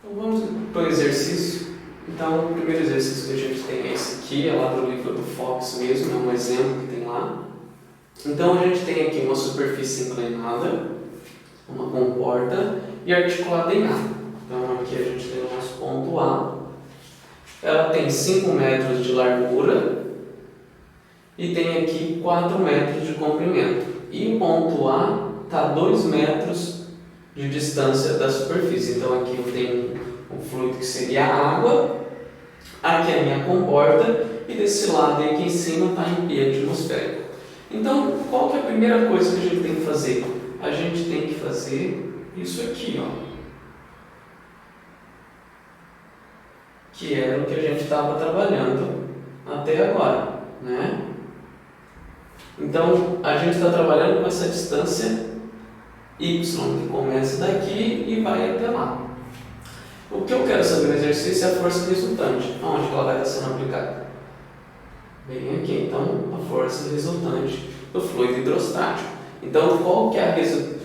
Então vamos para o exercício. Então o primeiro exercício que a gente tem é esse aqui, é lá do livro do Fox mesmo, é um exemplo que tem lá. Então a gente tem aqui uma superfície inclinada, uma comporta e articulada em A. Então aqui a gente tem o nosso ponto A. Ela tem 5 metros de largura e tem aqui 4 metros de comprimento. E o ponto A está a 2 metros de distância da superfície. Então aqui eu tenho um fluido que seria a água, aqui é a minha comporta e desse lado aqui em cima está em P atmosférico. Então qual que é a primeira coisa que a gente tem que fazer? A gente tem que fazer isso aqui, ó, que era o que a gente estava trabalhando até agora, né? Então a gente está trabalhando com essa distância y que começa daqui e vai até lá. O que eu quero saber no exercício é a força resultante. Onde ela vai estar sendo aplicada? Bem aqui, então a força resultante do fluido hidrostático. Então qual que é a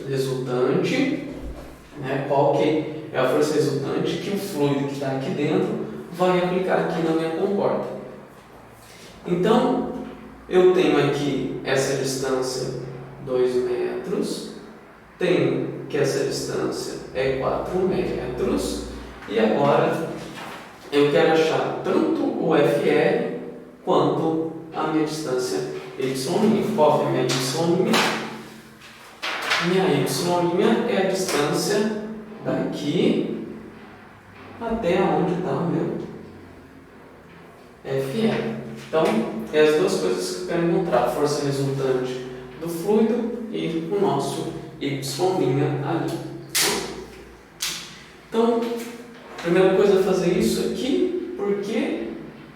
resultante, né? Qual que é a força resultante que o fluido que está aqui dentro vai aplicar aqui na minha comporta? Então eu tenho aqui essa distância 2 metros, tenho que essa distância é 4 metros, e agora eu quero achar tanto o FR quanto a minha distância y'. Qual que é a minha y'? Minha y' é a distância daqui até onde está o meu FR. Então, é as duas coisas que eu quero encontrar: a força resultante do fluido e o nosso y' ali. Então, a primeira coisa é fazer isso aqui, porque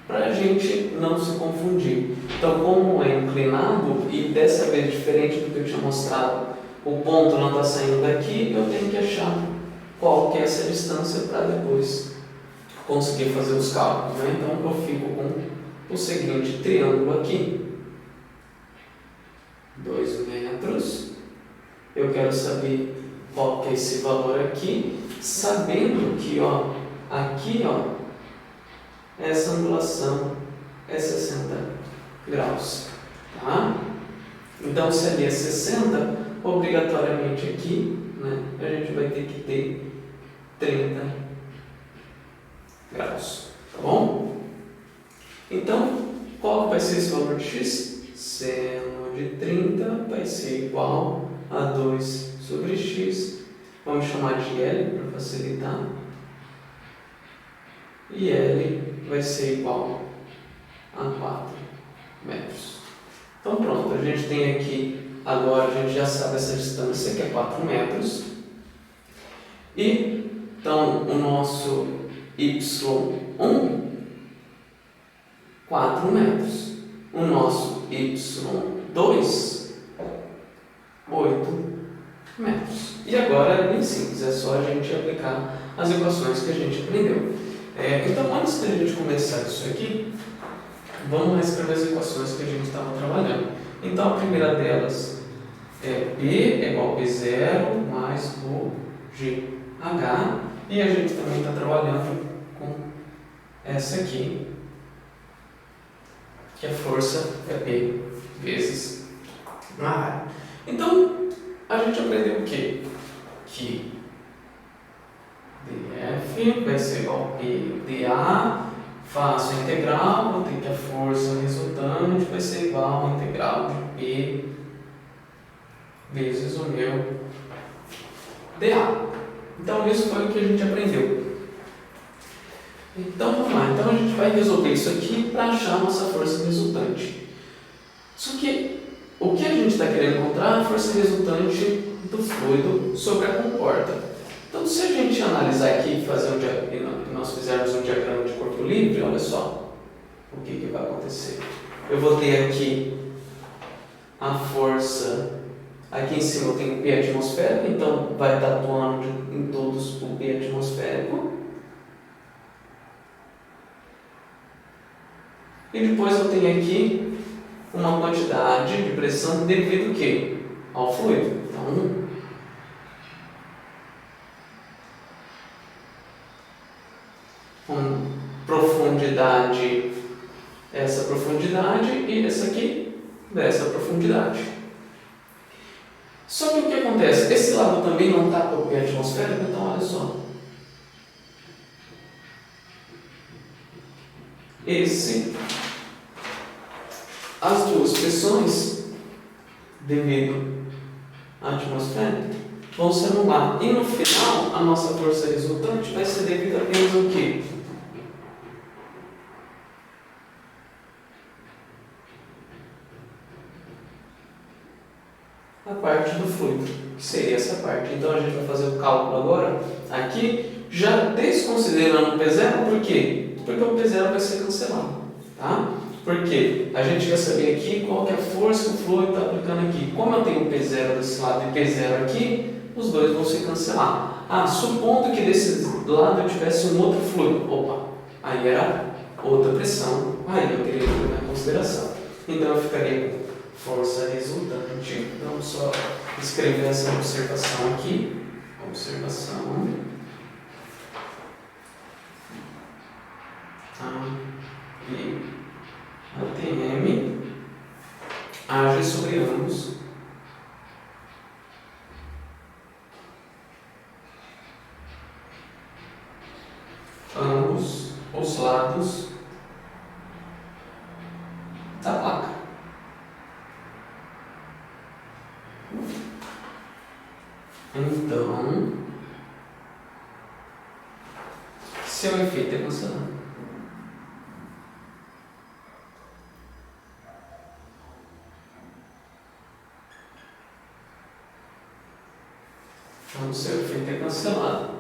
para a gente não se confundir. Então, como é inclinado e dessa vez diferente do que eu tinha mostrado, o ponto não está saindo daqui, eu tenho que achar qual que é essa distância para depois conseguir fazer os cálculos, né? Então, eu fico com o seguinte triângulo aqui, 2 metros. Eu quero saber qual que é esse valor aqui, sabendo que aqui essa angulação é 60 graus. Tá? Então, se ali é 60, obrigatoriamente aqui, né, a gente vai ter que ter 30 graus. Tá bom? Então, qual vai ser esse valor de x? Seno de 30 vai ser igual a 2 sobre x. Vamos chamar de L para facilitar. E L vai ser igual a 4 metros. Então pronto, a gente tem aqui, agora a gente já sabe essa distância que é 4 metros. E então o nosso y', 4 metros. O nosso y', 8 metros. E agora é bem simples, é só a gente aplicar as equações que a gente aprendeu. Então, antes de a gente começar isso aqui, vamos lá escrever as equações que a gente estava trabalhando. Então, a primeira delas é P é igual a P0 mais o GH. E a gente também está trabalhando com essa aqui, que a força é P vezes a área. Então, a gente aprendeu o quê? Que dF vai ser igual a P dA, faço a integral, vou ter que a força resultante vai ser igual a integral de P vezes o meu dA. Então, isso foi o que a gente aprendeu. Então, vamos lá. Então, a gente vai resolver isso aqui para achar a nossa força resultante. Só que, o que a gente está querendo encontrar é a força resultante do fluido sobre a comporta. Então, se a gente analisar aqui e nós fizermos um diagrama de corpo livre, olha só o que vai acontecer. Eu vou ter aqui a força, aqui em cima eu tenho o P atmosférico, então vai estar atuando em todos o P atmosférico. E depois eu tenho aqui uma quantidade de pressão devido ao quê? Ao fluido. Então, com profundidade, essa profundidade, e essa aqui dessa profundidade. Só que o que acontece? Esse lado também não está com o pé atmosférico, então olha só. As duas pressões, devido à atmosfera, vão se anular. E no final, a nossa força resultante vai ser devido apenas ao quê? A parte do fluido, que seria essa parte. Então a gente vai fazer o cálculo agora, aqui, já desconsiderando o P0, por quê? Porque o P0 vai ser cancelado, tá? Porque a gente vai saber aqui qual que é a força que o fluido está aplicando aqui. Como eu tenho P0 desse lado e P0 aqui, os dois vão se cancelar. Supondo que desse lado eu tivesse um outro fluido. Opa, aí era outra pressão. Aí eu teria que levar em consideração. Então eu ficaria com força resultante. Vamos só escrever essa observação aqui. Observação. ATM age sobre ambos os lados da placa. Então, seu efeito é cancelado. Então, seu efeito é cancelado.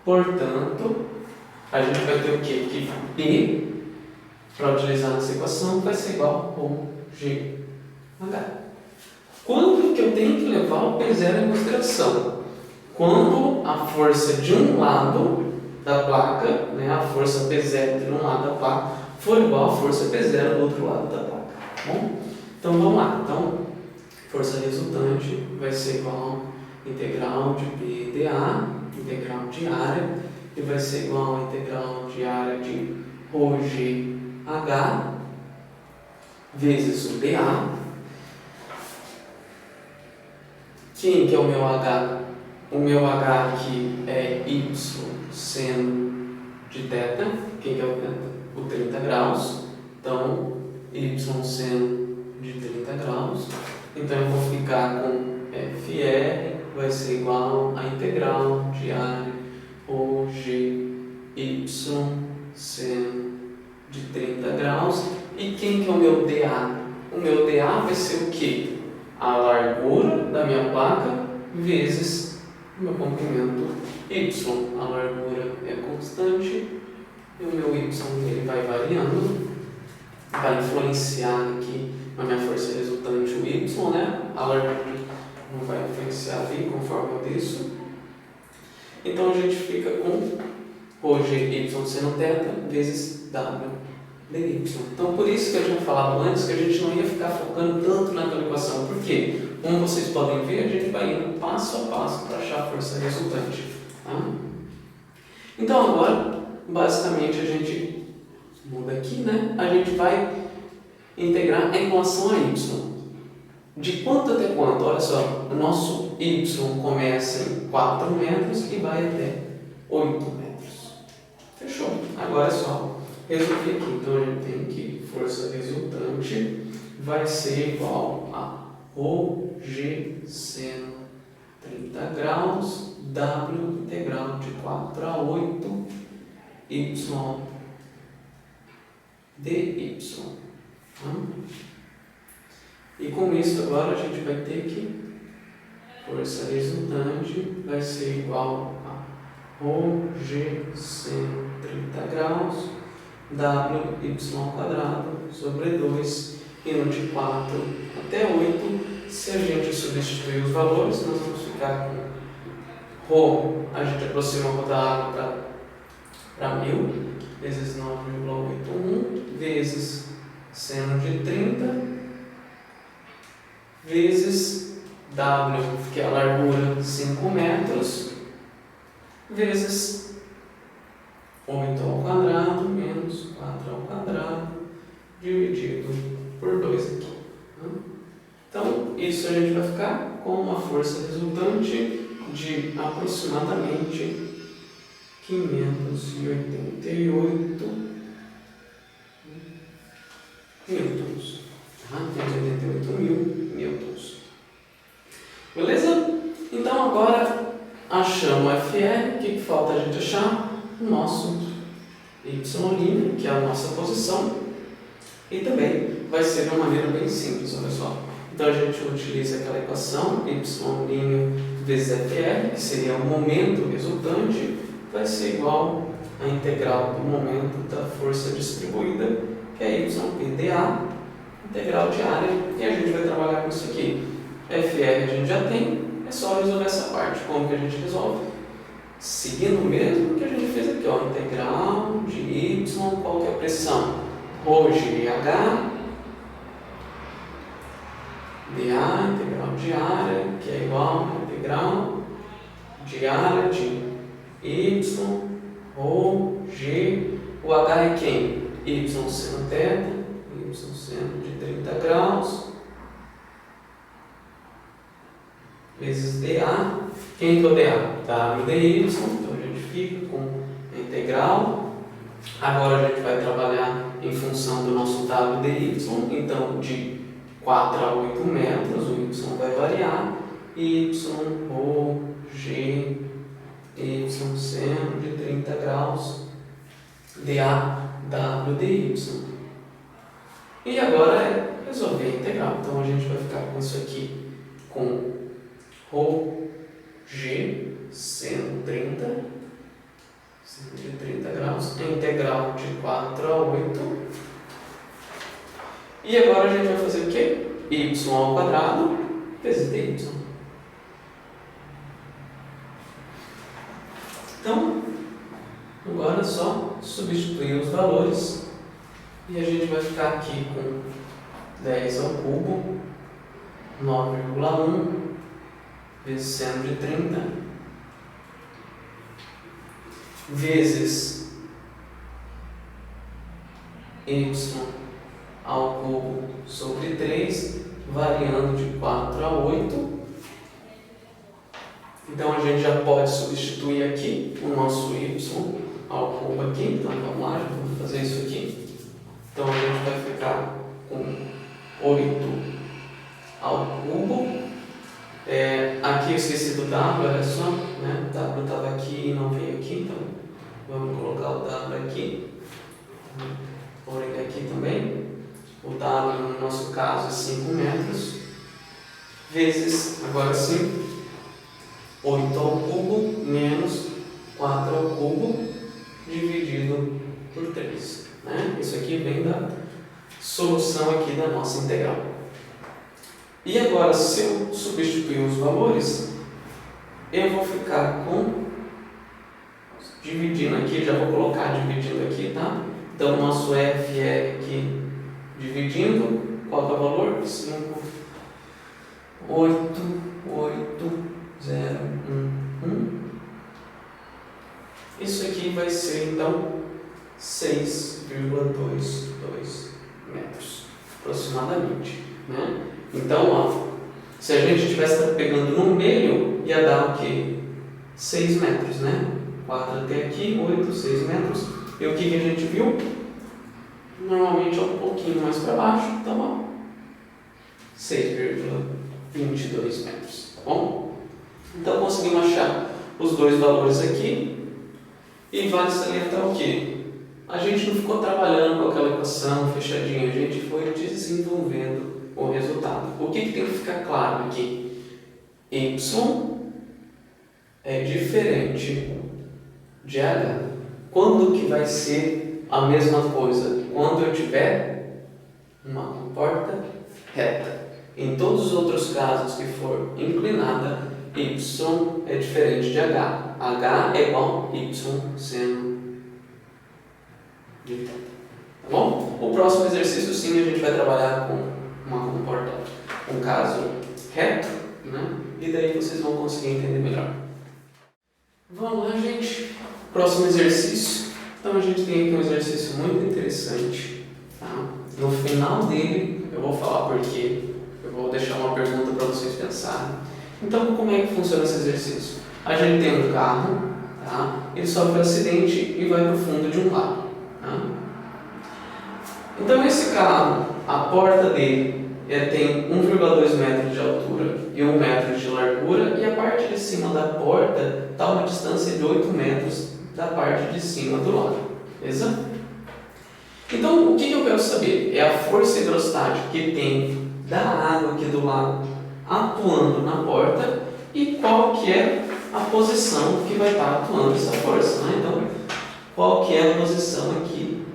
Portanto, a gente vai ter o quê? Que P, para utilizar nessa equação, vai ser igual a GH. Quando que eu tenho que levar o P0 em consideração? Quando a força de um lado da placa, né, a força P0 de um lado da placa, for igual à força P0 do outro lado da placa. Tá bom? Então vamos lá. Então, força resultante vai ser igual a integral de PdA, integral de área, e vai ser igual a integral de área de ρgh vezes o dA. Quem que é o meu H? O meu H aqui é y seno de θ. Quem que é o θ? O 30 graus. Então, y seno de 30 graus. Então, eu vou ficar com FR vai ser igual a integral de área ρgy seno de 30 graus. E quem que é o meu dA? O meu dA vai ser o quê? A largura da minha placa vezes o meu comprimento y. A largura é constante e o meu y ele vai variando, vai influenciar aqui na minha força resultante o y, né? A largura não vai influenciar ali conforme eu desço. Então a gente fica com ρgy seno θ vezes w dy. Então por isso que eu tinha falado antes que a gente não ia ficar focando tanto naquela equação. Por quê? Como vocês podem ver, a gente vai indo passo a passo para achar a força resultante. Tá? Então agora, basicamente a gente muda aqui, né? A gente vai integrar em relação a y. De quanto até quanto? Olha só, o nosso y começa em 4 metros e vai até 8 metros. Fechou? Agora é só resolver aqui. Então a gente tem que força resultante vai ser igual a ρg seno 30 graus w integral de 4 a 8 y dy. E com isso agora a gente vai ter que força resultante vai ser igual a ρg seno 30 graus wy quadrado sobre 2 indo de 4 até 8. Se a gente substituir os valores, nós vamos ficar com ρ, a gente aproxima a da água para 1000 vezes 9,81 vezes seno de 30 vezes w, que é a largura 5 metros, vezes 8 ao quadrado menos 4 ao quadrado dividido por 2 aqui. Então, isso a gente vai ficar com uma força resultante de aproximadamente 588 newtons. 588 mil newtons. Beleza? Então, agora achamos o FR. O que falta a gente achar? O nosso y', que é a nossa posição. E também vai ser de uma maneira bem simples, olha só. Então a gente utiliza aquela equação y' vezes FR, que seria o momento resultante, vai ser igual à integral do momento da força distribuída, que é YPdA, integral de área, e a gente vai trabalhar com isso aqui. FR a gente já tem, é só resolver essa parte. Como que a gente resolve? Seguindo o mesmo que a gente fez aqui, ó, integral de y, qual que é a pressão? ρgh, dA, integral de área, que é igual a integral de área de y, ρ, g, o h é quem? Y seno θ, y seno de 30 graus, vezes dA. Quem que é o dA? W dy, então a gente fica com a integral. Agora a gente vai trabalhar em função do nosso W dy, então de 4 a 8 metros, o y vai variar, y, ρ, g, y seno de 30 graus, dA, w dy. E agora é resolver a integral, então a gente vai ficar com isso aqui, com ρ, g, seno 30, de 30 graus, a integral de 4 a 8. E agora a gente vai fazer o quê? Y ao quadrado vezes dy. Então, agora é só substituir os valores e a gente vai ficar aqui com 10 ao cubo, 9,1 vezes seno de 30 vezes y ao cubo sobre 3, variando de 4 a 8. Então a gente já pode substituir aqui o nosso y ao cubo aqui. Então vamos lá, já vamos fazer isso aqui. Então a gente vai ficar com 8 ao cubo. Aqui eu esqueci do W, olha só, né? O W estava aqui e não veio aqui, então vamos colocar o W aqui. Por ele aqui também. O W no nosso caso é 5 metros, vezes, agora sim, 8 ao cubo menos 4 ao cubo dividido por 3. Né? Isso aqui vem da solução aqui da nossa integral. E agora, se eu substituir os valores, eu vou ficar com, dividindo aqui, já vou colocar dividindo aqui, tá? Então, o nosso F é aqui, dividindo, qual que é o valor? 5, 8, 8, 0, 1, 1. Isso aqui vai ser, então, 6,22 metros, aproximadamente, né? Então, ó, se a gente estivesse pegando no meio, ia dar o quê? 6 metros, né? 4 até aqui, 8, 6 metros. E o que a gente viu? Normalmente é um pouquinho mais para baixo, então, ó, 6,22 metros, tá bom? Então, conseguimos achar os dois valores aqui. E vale salientar o quê? A gente não ficou trabalhando com aquela equação fechadinha, a gente foi desenvolvendo o resultado. O que tem que ficar claro aqui? Y é diferente de H. Quando que vai ser a mesma coisa? Quando eu tiver uma comporta reta. Em todos os outros casos que for inclinada, Y é diferente de H. H é igual a Y seno de θ. Tá bom? O próximo exercício, sim, a gente vai trabalhar com uma comporta, um caso reto, né? E daí vocês vão conseguir entender melhor. Vamos lá, gente. Próximo exercício. Então a gente tem aqui um exercício muito interessante. Tá? No final dele, eu vou falar por quê. Eu vou deixar uma pergunta para vocês pensarem. Então, como é que funciona esse exercício? A gente tem um carro, tá? Ele sofre um acidente e vai para o fundo de um lago. Tá? Então, esse carro, a porta dele tem 1,2 metros de altura e 1 metro de largura, e a parte de cima da porta está a uma distância de 8 metros da parte de cima do lago. Beleza? Então, o que eu quero saber? É a força hidrostática que tem da água aqui do lago atuando na porta e qual que é a posição que vai estar atuando essa força. Né? Então, qual que é a posição aqui,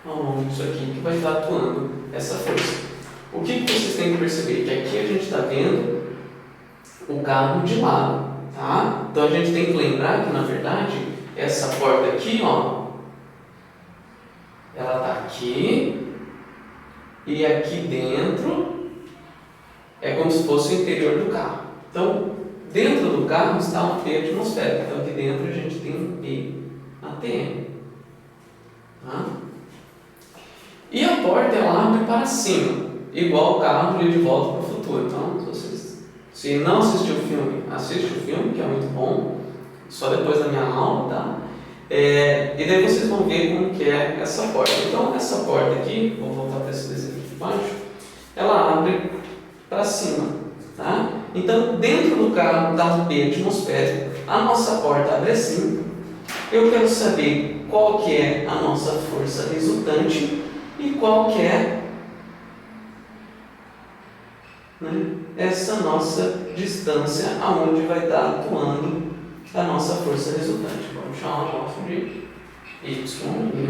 ao longo disso aqui, que vai estar atuando essa força. O que vocês têm que perceber? Que aqui a gente está vendo o carro de lado. Tá? Então, a gente tem que lembrar que, na verdade, essa porta aqui, ó, ela está aqui e aqui dentro é como se fosse o interior do carro. Então, dentro do carro está um P atmosférico. Então, aqui dentro a gente tem um P ATM. Tá? E a porta ela abre para cima, igual o carro de volta para o futuro. Então, se não assistiu o filme, assiste o filme, que é muito bom, só depois da minha aula, tá? E daí vocês vão ver como que é essa porta. Então, essa porta aqui, vou voltar para esse desenho aqui de baixo, ela abre para cima, tá? Então, dentro do carro está um P atmosférico, a nossa porta abre assim. Eu quero saber qual que é a nossa força resultante e qual que é, né, essa nossa distância aonde vai estar atuando a nossa força resultante. Vamos chamar o nosso de Y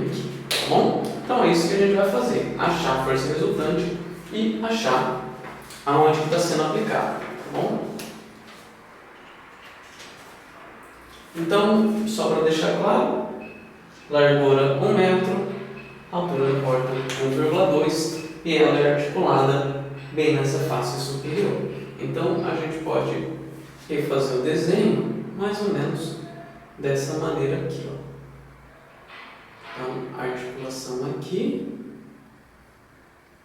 aqui, tá bom? Então é isso que a gente vai fazer, achar a força resultante e achar aonde está sendo aplicado, tá bom? Então, só para deixar claro, largura 1 metro, altura da porta 1,2 e ela é articulada bem nessa face superior. Então, a gente pode refazer o desenho mais ou menos dessa maneira aqui, ó. Então, a articulação aqui,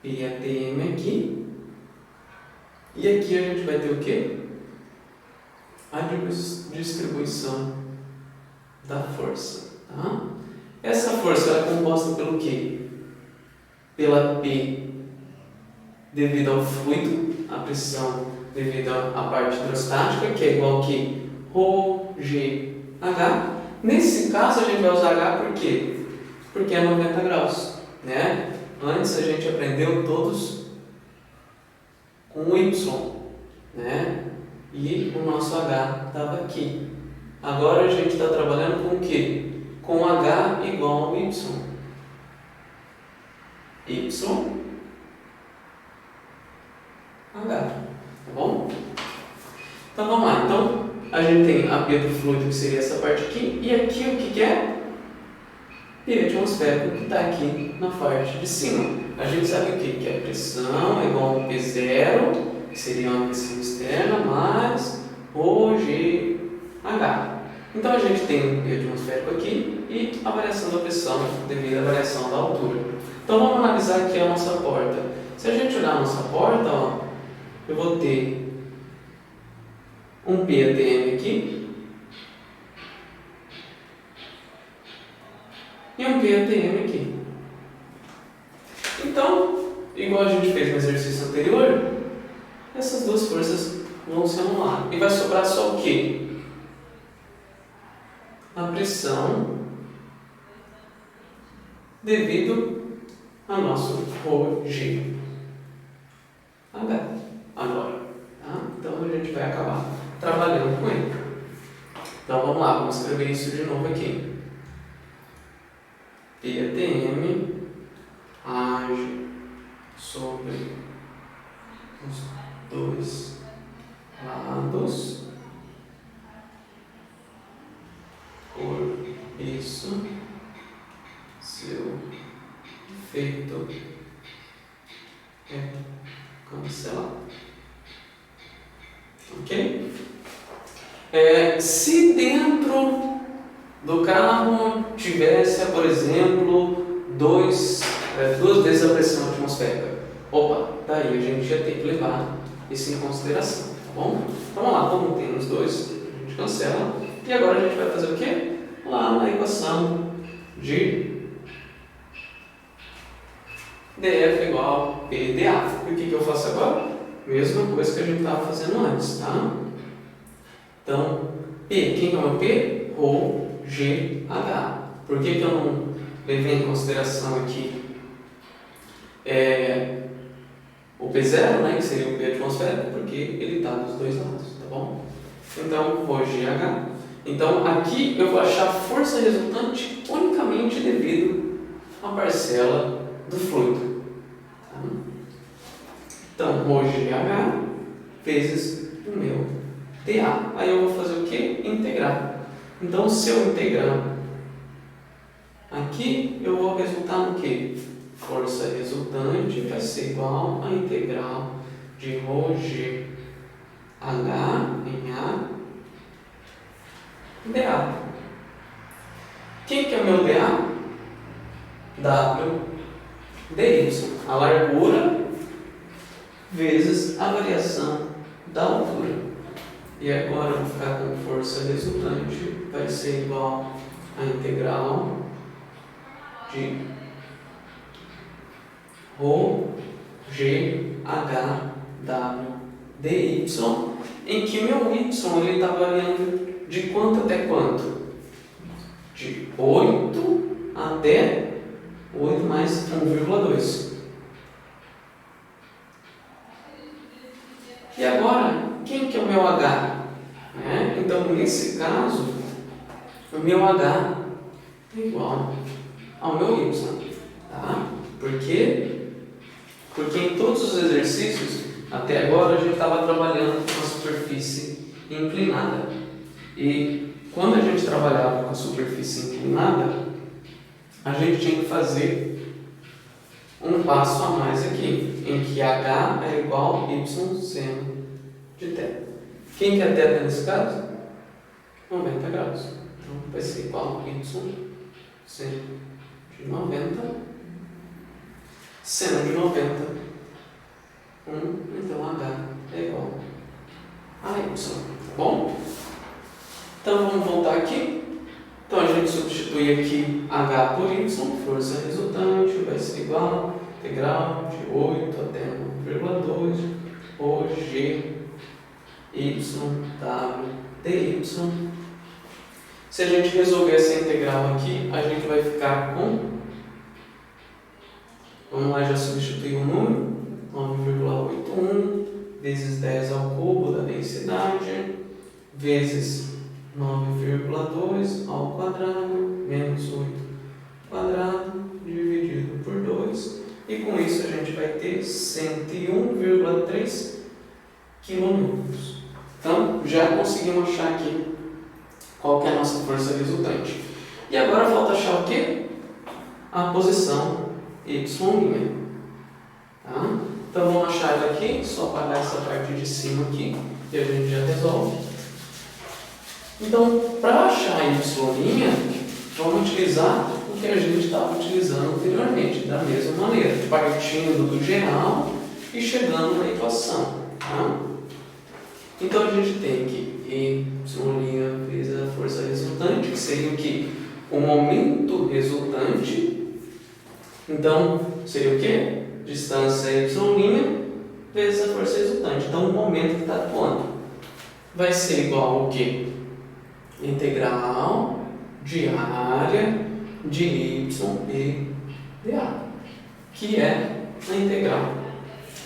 PATM aqui, e aqui a gente vai ter o quê? A distribuição da força. Tá? Essa força é composta pelo quê? Pela P devido ao fluido, a pressão devido à parte hidrostática, que é igual que ρgh. Nesse caso a gente vai usar H por quê? Porque é 90 graus. Né? Antes a gente aprendeu todos com o Y. Né? E o nosso H estava aqui. Agora a gente está trabalhando com o quê? Com H igual ao Y. Y, H. Tá bom? Então vamos lá. Então a gente tem a P do fluido, que seria essa parte aqui. E aqui o que é? P atmosférico, que está aqui na parte de cima. A gente sabe o que? Que a pressão é igual a P0, que seria uma pressão externa, mais ρgh. Então a gente tem o P atmosférico aqui e a variação da pressão devido à variação da altura. Então vamos analisar aqui a nossa porta. Se a gente olhar a nossa porta, ó, eu vou ter um PATM aqui e um PATM aqui. Então, igual a gente fez no exercício anterior, essas duas forças vão se anular. E vai sobrar só o quê? A pressão devido ao nosso ρgh. Agora. Tá? Então a gente vai acabar trabalhando com ele. Então vamos lá, vamos escrever isso de novo aqui. PATM age sobre os dois lados por isso seu efeito é cancelado. Ok? Se dentro do carro tivesse, por exemplo, duas vezes a pressão atmosférica. Opa, daí a gente já tem que levar isso em consideração, tá bom? Então vamos lá, como tem os dois, a gente cancela. E agora a gente vai fazer o quê? Lá na equação de dF igual a PdA. E o que eu faço agora? Mesma coisa que a gente estava fazendo antes, tá? Então, P, quem que é o meu P? ρGH. Por que eu não levei em consideração aqui o P0, né, que seria o P atmosférico? Porque ele está dos dois lados, tá bom? Então, ρGH. Então, aqui eu vou achar a força resultante unicamente devido à parcela do fluido. Tá? Então, ρGH vezes o meu dA. Aí eu vou fazer o quê? Integrar. Então, se eu integrar aqui, eu vou resultar no quê? Força resultante vai ser igual a integral de ρGH em A dA. Quem que é o meu dA? W dy. A largura vezes a variação da altura. E agora eu vou ficar com força resultante, vai ser igual a integral de ρGHW dy, em que meu y está variando de quanto até quanto? De 8 até 8 mais 1,2. E agora, quem que é o meu H? Então, nesse caso, o meu H é igual ao meu Y. Tá? Por quê? Porque em todos os exercícios, até agora, a gente estava trabalhando com a superfície inclinada. E quando a gente trabalhava com a superfície inclinada, a gente tinha que fazer um passo a mais aqui, em que H é igual a Y seno de θ. Quem que é θ nesse caso? 90 graus. Então vai ser igual a Y seno de 90. Seno de 90. Então H é igual a Y. Tá bom? Então vamos voltar aqui. Então a gente substitui aqui H por Y, força resultante vai ser igual a integral de 8 até 1,2 ρG YW dy. Se a gente resolver essa integral aqui, a gente vai ficar com, vamos lá, já substituir o número, 9,81 vezes 10 ao cubo da densidade, vezes 9,2 ao quadrado, menos 8 quadrado, dividido por 2. E com isso a gente vai ter 101,3 kN. Então, já conseguimos achar aqui qual que é a nossa força resultante. E agora falta achar o quê? A posição Y'. Tá? Então, vamos achar ela aqui, só apagar essa parte de cima aqui, e a gente já resolve. Então, para achar a Y', vamos utilizar o que a gente estava utilizando anteriormente, da mesma maneira, partindo do geral e chegando na equação. Tá? Então, a gente tem que Y' vezes a força resultante, que seria o quê? O momento resultante. Então, seria o quê? Distância Y' vezes a força resultante. Então, o momento que está atuando vai ser igual ao quê? Integral de área de y e dA, que é a integral,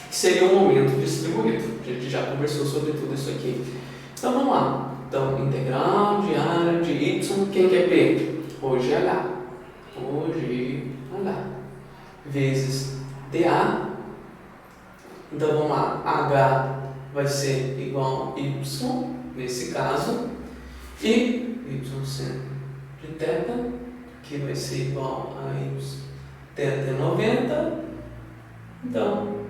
que seria o momento distribuído. A gente já conversou sobre tudo isso aqui. Então vamos lá. Então, integral de área de y, quem que é P? ρGH. ρGH vezes dA. Então vamos lá. H vai ser igual a y nesse caso. E y seno de θ, que vai ser igual a y θ é 90. Então,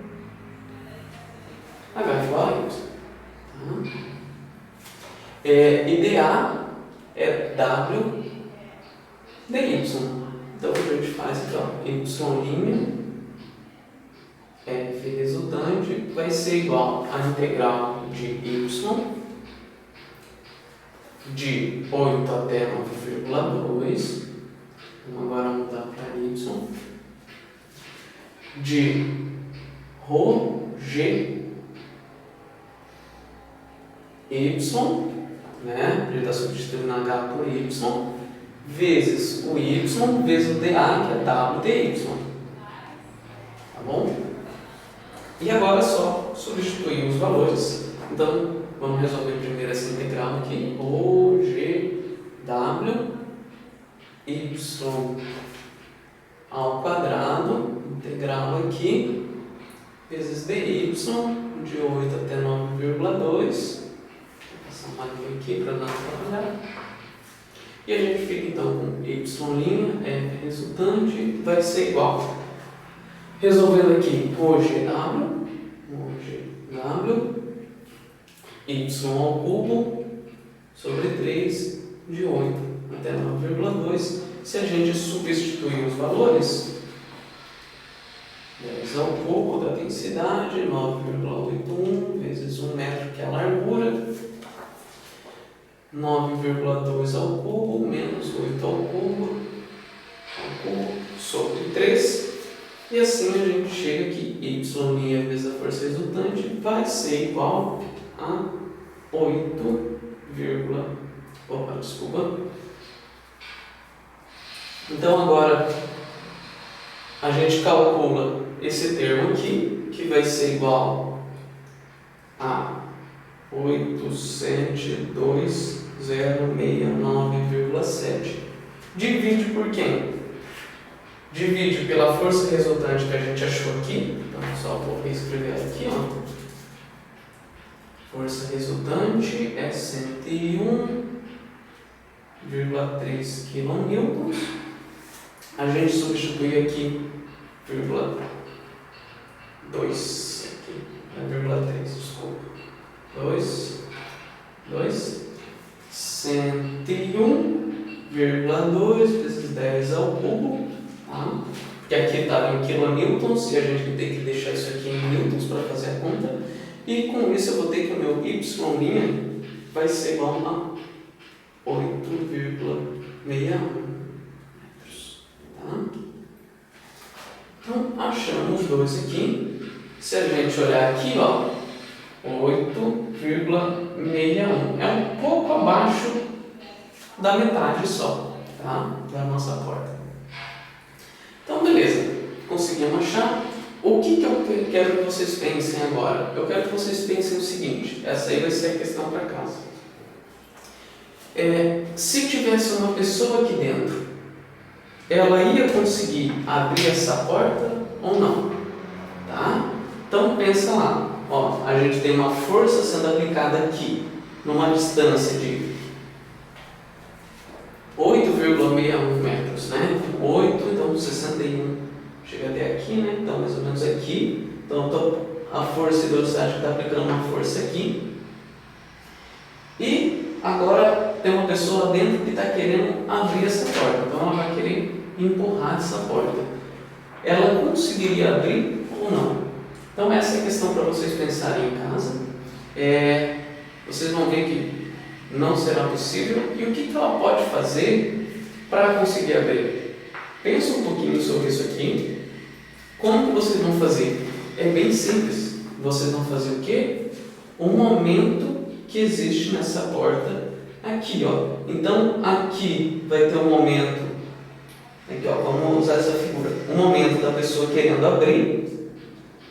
H é igual a y. Tá? E dA é W dy. Então, o que a gente faz aqui, ó, y' f resultante vai ser igual à integral de y de 8 até 9,2. Vamos agora mudar para y. De ρ g y, né? Ele está substituindo h por y, vezes o y, vezes o dA, que é w dy. Tá bom? E agora é só substituir os valores. Então, vamos resolver primeiro essa integral aqui. ρ g w y ao quadrado, integral aqui, vezes dy, de 8 até 9,2. Vou passar uma linha aqui para não atrapalhar. E a gente fica então com y', f resultante, vai ser igual. Resolvendo aqui, ρgw, y ao cubo, sobre 3, de 8 até 9,2. Se a gente substituir os valores, 10 ao cubo da densidade, 9,81 vezes 1 metro, que é a largura, 9,2 ao cubo, menos 8 ao cubo, sobre 3. E assim a gente chega aqui, y' vezes a força resultante vai ser igual a 8, Então agora a gente calcula esse termo aqui, que vai ser igual a 802,069,7. Divide por quem? Divide pela força resultante que a gente achou aqui. Então só vou reescrever aqui, ó. Força resultante é 101,3 kN. A gente substitui aqui 0,2 aqui, 0,3, desculpa. 101,2 vezes 10 ao cubo, tá? Porque aqui estava em kilonewtons e a gente tem que deixar isso aqui em newtons para fazer a conta. E com isso eu vou ter que o meu y' vai ser igual a 8,61. Tá? Então, achamos os dois aqui. Se a gente olhar aqui, ó, 8,61. É um pouco abaixo da metade só, tá? Da nossa porta. Então, beleza. Conseguimos achar. O que eu quero que vocês pensem agora? Eu quero que vocês pensem o seguinte. Essa aí vai ser a questão para casa. Se tivesse uma pessoa aqui dentro, ela ia conseguir abrir essa porta ou não? Tá? Então pensa lá, ó, a gente tem uma força sendo aplicada aqui, numa distância de 8,61 metros, né? 8, então 61 chega até aqui, né? Então mais ou menos aqui. Então a força e a velocidade que está aplicando uma força aqui. E agora tem uma pessoa dentro que está querendo abrir essa porta, então ela vai querer empurrar essa porta. Ela conseguiria abrir ou não? Então essa é a questão para vocês pensarem em casa. Vocês vão ver que não será possível. E o que ela pode fazer para conseguir abrir? Pensa um pouquinho sobre isso aqui. Como que vocês vão fazer? É bem simples. Vocês vão fazer o quê? O momento que existe nessa porta aqui, ó. Então aqui vai ter um momento. Aqui, ó, vamos usar essa figura. Um momento da pessoa querendo abrir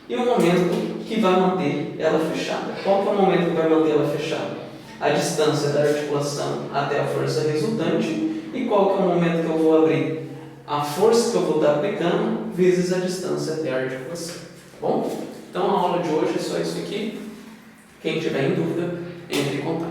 e um momento que vai manter ela fechada. Qual que é o momento que vai manter ela fechada? A distância da articulação até a força resultante. E qual que é o momento que eu vou abrir? A força que eu vou estar aplicando vezes a distância até a articulação. Bom? Então a aula de hoje é só isso aqui. Quem tiver em dúvida, entre em contato.